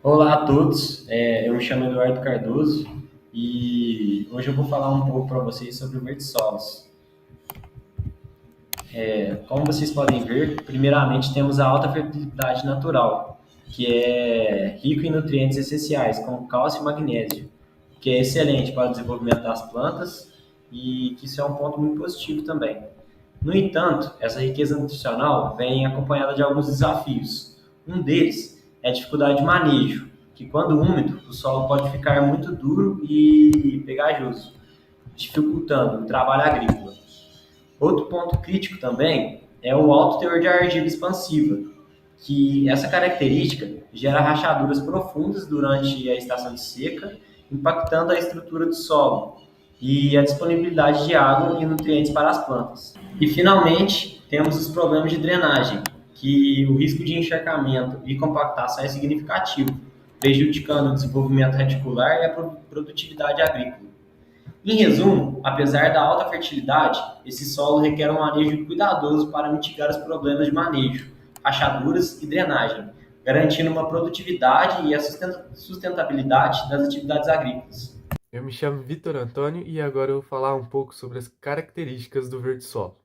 Olá a todos, eu me chamo Eduardo Cardoso e hoje eu vou falar um pouco para vocês sobre o vertissolos. Como vocês podem ver, primeiramente temos a alta fertilidade natural, que é rico em nutrientes essenciais, como cálcio e magnésio, que é excelente para o desenvolvimento das plantas e que isso é um ponto muito positivo também. No entanto, essa riqueza nutricional vem acompanhada de alguns desafios. Um deles é a dificuldade de manejo, que quando úmido, o solo pode ficar muito duro e pegajoso, dificultando o trabalho agrícola. Outro ponto crítico também é o alto teor de argila expansiva, que essa característica gera rachaduras profundas durante a estação de seca, impactando a estrutura do solo e a disponibilidade de água e nutrientes para as plantas. E finalmente, temos os problemas de drenagem, que o risco de encharcamento e compactação é significativo, prejudicando o desenvolvimento reticular e a produtividade agrícola. Em resumo, apesar da alta fertilidade, esse solo requer um manejo cuidadoso para mitigar os problemas de manejo, rachaduras e drenagem, garantindo uma produtividade e a sustentabilidade das atividades agrícolas. Eu me chamo Vitor Antônio e agora eu vou falar um pouco sobre as características do vertissolo.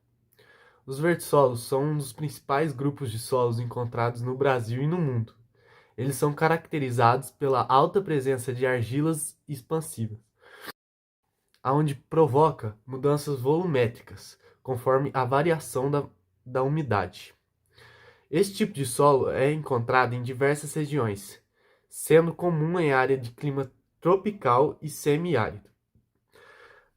Os vertissolos são um dos principais grupos de solos encontrados no Brasil e no mundo. Eles são caracterizados pela alta presença de argilas expansivas, onde provoca mudanças volumétricas, conforme a variação da umidade. Esse tipo de solo é encontrado em diversas regiões, sendo comum em área de clima tropical e semiárido.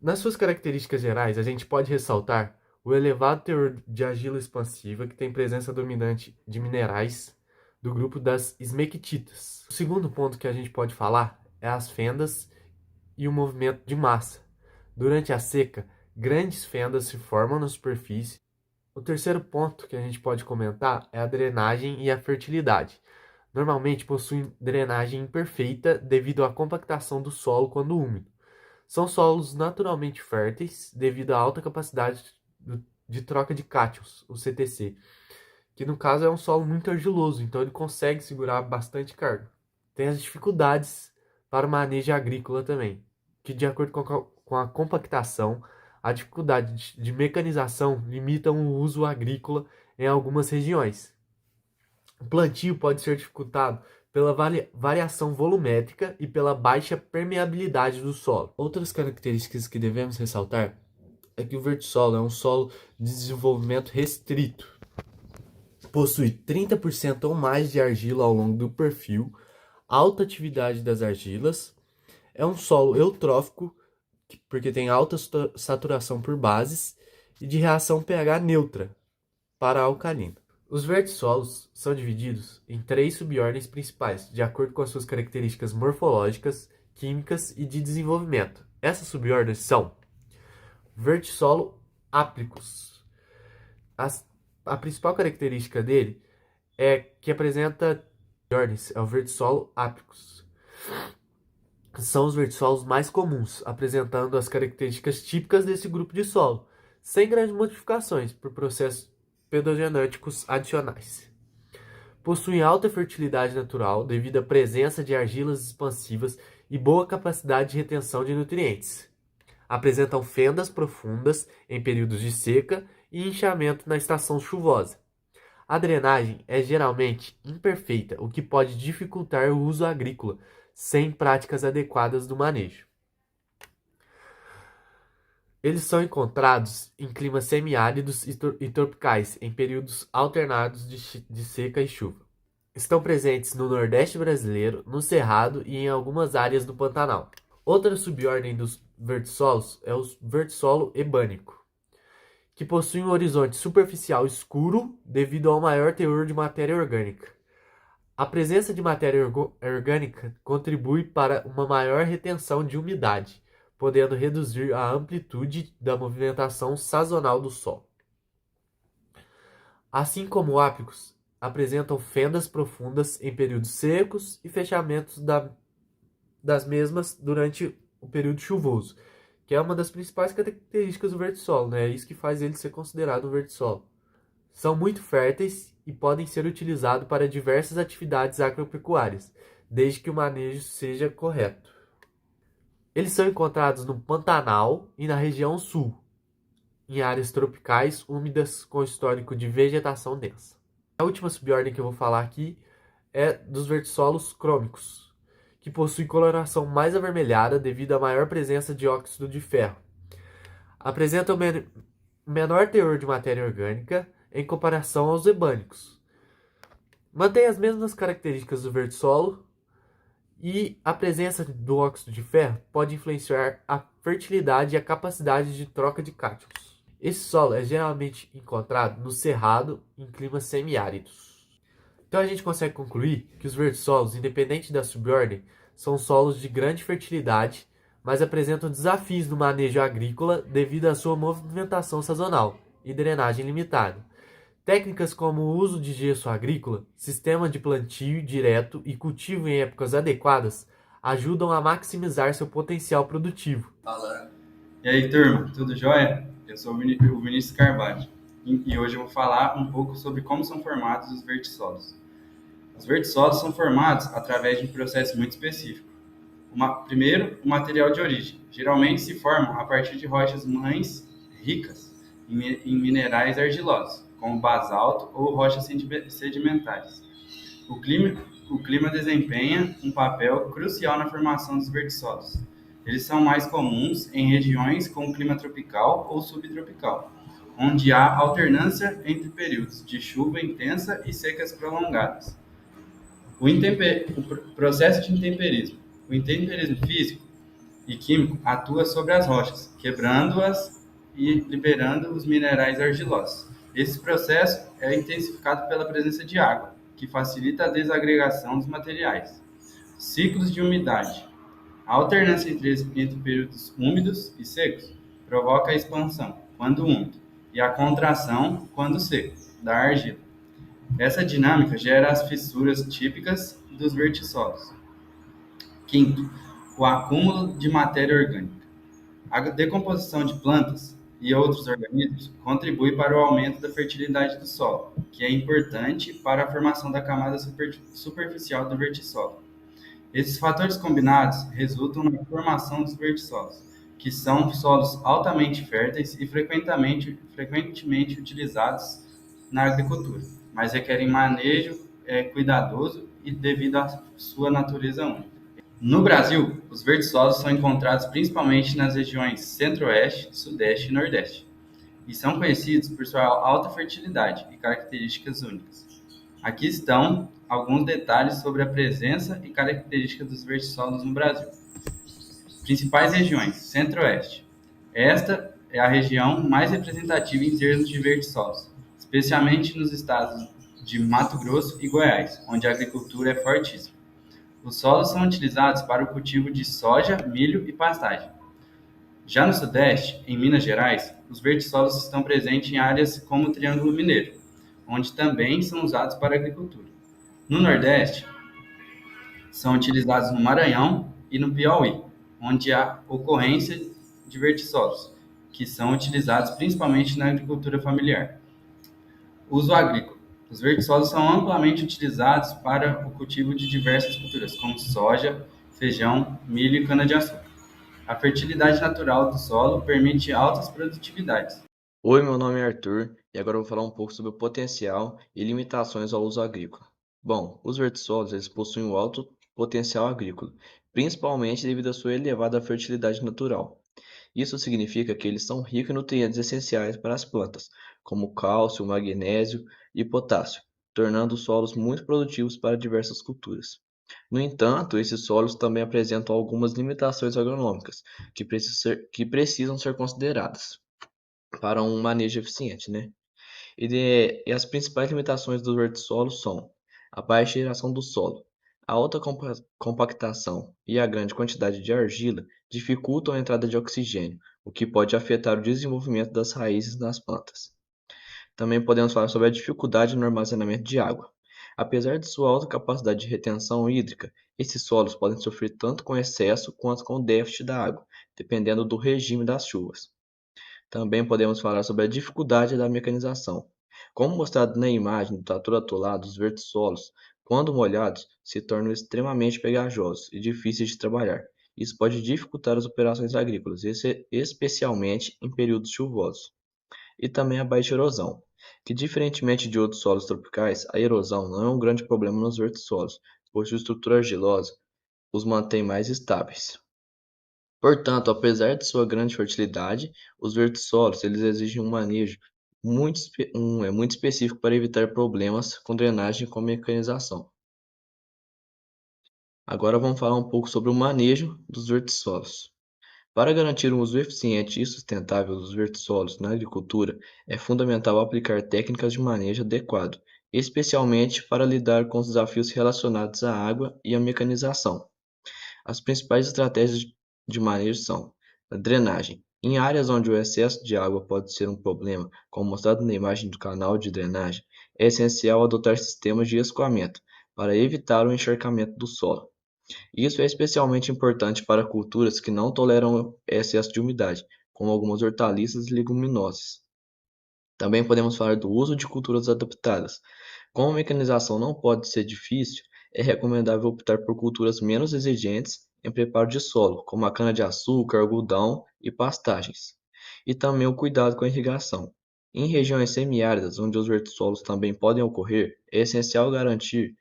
Nas suas características gerais, a gente pode ressaltar o elevado teor de argila expansiva, que tem presença dominante de minerais do grupo das esmequititas. O segundo ponto que a gente pode falar é as fendas e o movimento de massa. Durante a seca, grandes fendas se formam na superfície. O terceiro ponto que a gente pode comentar é a drenagem e a fertilidade. Normalmente possuem drenagem imperfeita devido à compactação do solo quando úmido. São solos naturalmente férteis devido à alta capacidade de troca de cátions, o CTC, que no caso é um solo muito argiloso, então ele consegue segurar bastante carga. Tem as dificuldades para o manejo agrícola também, que de acordo com a compactação, a dificuldade de mecanização limitam o uso agrícola em algumas regiões. O plantio pode ser dificultado pela variação volumétrica e pela baixa permeabilidade do solo. Outras características que devemos ressaltar é que o vertissolo é um solo de desenvolvimento restrito. Possui 30% ou mais de argila ao longo do perfil, alta atividade das argilas, é um solo eutrófico, porque tem alta saturação por bases, e de reação pH neutra para alcalino. Os vertissolos são divididos em três subordens principais, de acordo com as suas características morfológicas, químicas e de desenvolvimento. Essas subordens são vertissolo áplicos. A principal característica dele é que apresenta ordens, é o vertissolo áplicos. São os vertissolos mais comuns, apresentando as características típicas desse grupo de solo, sem grandes modificações por processos pedogenéticos adicionais. Possuem alta fertilidade natural devido à presença de argilas expansivas e boa capacidade de retenção de nutrientes. Apresentam fendas profundas em períodos de seca e inchamento na estação chuvosa. A drenagem é geralmente imperfeita, o que pode dificultar o uso agrícola sem práticas adequadas do manejo. Eles são encontrados em climas semiáridos e tropicais, em períodos alternados de seca e chuva. Estão presentes no Nordeste brasileiro, no Cerrado e em algumas áreas do Pantanal. Outra subordem dos vertissolos é o vertissolo ebânico, que possui um horizonte superficial escuro devido ao maior teor de matéria orgânica. A presença de matéria orgânica contribui para uma maior retenção de umidade, podendo reduzir a amplitude da movimentação sazonal do solo. Assim como ápicos, apresentam fendas profundas em períodos secos e fechamentos das mesmas durante o período chuvoso, que é uma das principais características do vertissolo, né? É isso que faz ele ser considerado um vertissolo. São muito férteis e podem ser utilizados para diversas atividades agropecuárias, desde que o manejo seja correto. Eles são encontrados no Pantanal e na região sul, em áreas tropicais úmidas com histórico de vegetação densa. A última subordem que eu vou falar aqui é dos vertissolos crômicos, que possuem coloração mais avermelhada devido à maior presença de óxido de ferro. Apresentam menor teor de matéria orgânica em comparação aos ebânicos. Mantém as mesmas características do vertissolo e a presença do óxido de ferro pode influenciar a fertilidade e a capacidade de troca de cátions. Esse solo é geralmente encontrado no cerrado em climas semiáridos. Então a gente consegue concluir que os vertissolos, independente da subordem, são solos de grande fertilidade, mas apresentam desafios no manejo agrícola devido à sua movimentação sazonal e drenagem limitada. Técnicas como o uso de gesso agrícola, sistema de plantio direto e cultivo em épocas adequadas ajudam a maximizar seu potencial produtivo. E aí, turma, tudo jóia? Eu sou o Vinícius Carvalho e hoje eu vou falar um pouco sobre como são formados os vertissolos. Os vertissolos são formados através de um processo muito específico. Primeiro, o material de origem. Geralmente se formam a partir de rochas mães ricas em minerais argilosos, como basalto ou rochas sedimentares. O clima desempenha um papel crucial na formação dos vertissolos. Eles são mais comuns em regiões com clima tropical ou subtropical, onde há alternância entre períodos de chuva intensa e secas prolongadas. O processo de intemperismo. O intemperismo físico e químico atua sobre as rochas, quebrando-as e liberando os minerais argilosos. Esse processo é intensificado pela presença de água, que facilita a desagregação dos materiais. Ciclos de umidade. A alternância entre períodos úmidos e secos provoca a expansão, quando úmido, e a contração, quando seco, da argila. Essa dinâmica gera as fissuras típicas dos vertissolos. Quinto, o acúmulo de matéria orgânica. A decomposição de plantas e outros organismos contribui para o aumento da fertilidade do solo, que é importante para a formação da camada superficial do vertissolo. Esses fatores combinados resultam na formação dos vertissolos, que são solos altamente férteis e frequentemente utilizados na agricultura, mas requerem manejo cuidadoso e devido à sua natureza única. No Brasil, os vertissolos são encontrados principalmente nas regiões Centro-Oeste, Sudeste e Nordeste, e são conhecidos por sua alta fertilidade e características únicas. Aqui estão alguns detalhes sobre a presença e características dos vertissolos no Brasil. Principais regiões: Centro-Oeste. Esta é a região mais representativa em termos de vertissolos, especialmente nos estados de Mato Grosso e Goiás, onde a agricultura é fortíssima. Os solos são utilizados para o cultivo de soja, milho e pastagem. Já no Sudeste, em Minas Gerais, os vertissolos estão presentes em áreas como o Triângulo Mineiro, onde também são usados para a agricultura. No Nordeste, são utilizados no Maranhão e no Piauí, onde há ocorrência de vertissolos, que são utilizados principalmente na agricultura familiar. Uso agrícola. Os vertissolos são amplamente utilizados para o cultivo de diversas culturas, como soja, feijão, milho e cana-de-açúcar. A fertilidade natural do solo permite altas produtividades. Oi, meu nome é Arthur e agora eu vou falar um pouco sobre o potencial e limitações ao uso agrícola. Bom, os vertissolos eles possuem um alto potencial agrícola, principalmente devido à sua elevada fertilidade natural. Isso significa que eles são ricos em nutrientes essenciais para as plantas, como cálcio, magnésio e potássio, tornando os solos muito produtivos para diversas culturas. No entanto, esses solos também apresentam algumas limitações agronômicas que precisam ser consideradas para um manejo eficiente, né? E as principais limitações dos vertissolos são a baixa geração do solo, a alta compactação e a grande quantidade de argila dificultam a entrada de oxigênio, o que pode afetar o desenvolvimento das raízes nas plantas. Também podemos falar sobre a dificuldade no armazenamento de água. Apesar de sua alta capacidade de retenção hídrica, esses solos podem sofrer tanto com excesso quanto com déficit da água, dependendo do regime das chuvas. Também podemos falar sobre a dificuldade da mecanização. Como mostrado na imagem do trator atolado, os vertissolos quando molhados, se tornam extremamente pegajosos e difíceis de trabalhar. Isso pode dificultar as operações agrícolas, especialmente em períodos chuvosos. E também a baixa erosão, que diferentemente de outros solos tropicais, a erosão não é um grande problema nos vertissolos, pois sua estrutura argilosa os mantém mais estáveis. Portanto, apesar de sua grande fertilidade, os vertissolos eles exigem um manejo muito específico para evitar problemas com drenagem e com mecanização. Agora vamos falar um pouco sobre o manejo dos vertissolos. Para garantir um uso eficiente e sustentável dos vertissolos na agricultura, é fundamental aplicar técnicas de manejo adequado, especialmente para lidar com os desafios relacionados à água e à mecanização. As principais estratégias de manejo são a drenagem. Em áreas onde o excesso de água pode ser um problema, como mostrado na imagem do canal de drenagem, é essencial adotar sistemas de escoamento para evitar o encharcamento do solo. Isso é especialmente importante para culturas que não toleram excesso de umidade, como algumas hortaliças e leguminosas. Também podemos falar do uso de culturas adaptadas. Como a mecanização não pode ser difícil, é recomendável optar por culturas menos exigentes em preparo de solo, como a cana-de-açúcar, algodão e pastagens. E também o cuidado com a irrigação. Em regiões semiáridas, onde os vertissolos também podem ocorrer, é essencial garantir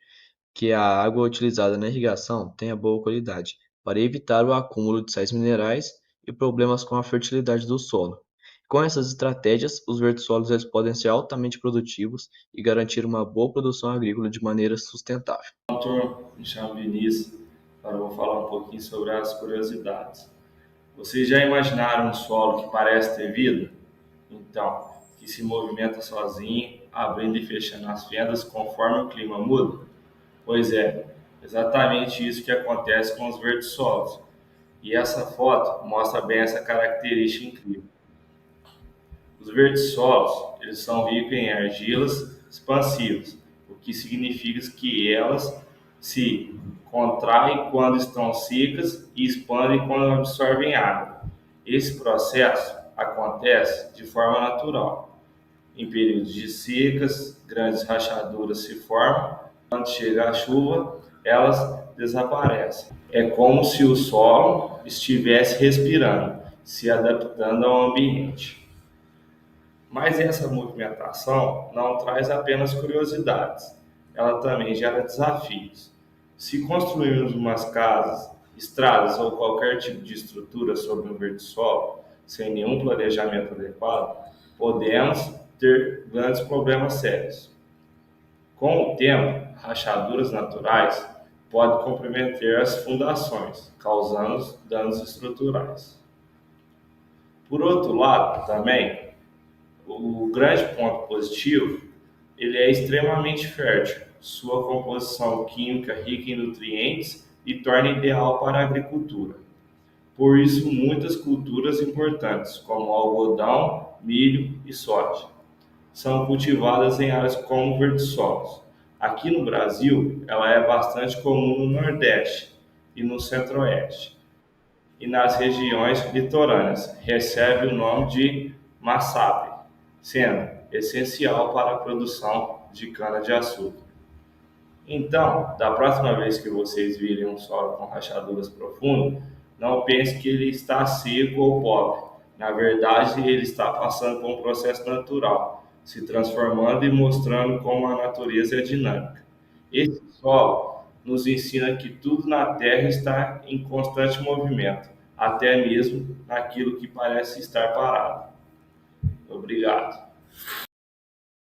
que a água utilizada na irrigação tenha boa qualidade, para evitar o acúmulo de sais minerais e problemas com a fertilidade do solo. Com essas estratégias, os vertissolos eles podem ser altamente produtivos e garantir uma boa produção agrícola de maneira sustentável. Me chamo Vinícius, agora eu vou falar um pouquinho sobre as curiosidades. Vocês já imaginaram um solo que parece ter vida? Então, que se movimenta sozinho, abrindo e fechando as fendas conforme o clima muda? Pois é, exatamente isso que acontece com os vertissolos. E essa foto mostra bem essa característica incrível. Os vertissolos, eles são ricos em argilas expansivas, o que significa que elas se contraem quando estão secas e expandem quando absorvem água. Esse processo acontece de forma natural. Em períodos de secas, grandes rachaduras se formam. Quando chega a chuva, elas desaparecem. É como se o solo estivesse respirando, se adaptando ao ambiente. Mas essa movimentação não traz apenas curiosidades, ela também gera desafios. Se construirmos umas casas, estradas ou qualquer tipo de estrutura sobre um vertissolo, sem nenhum planejamento adequado, podemos ter grandes problemas sérios. Com o tempo, rachaduras naturais podem comprometer as fundações, causando danos estruturais. Por outro lado, também, o grande ponto positivo, ele é extremamente fértil. Sua composição química rica em nutrientes e torna ideal para a agricultura. Por isso, muitas culturas importantes, como algodão, milho e soja, são cultivadas em áreas como vertissolos. Aqui no Brasil, ela é bastante comum no Nordeste e no Centro-Oeste. E nas regiões litorâneas, recebe o nome de maçabe, sendo essencial para a produção de cana-de-açúcar. Então, da próxima vez que vocês virem um solo com rachaduras profundas, não pense que ele está seco ou pobre. Na verdade, ele está passando por um processo natural, se transformando e mostrando como a natureza é dinâmica. Esse solo nos ensina que tudo na Terra está em constante movimento, até mesmo naquilo que parece estar parado. Obrigado.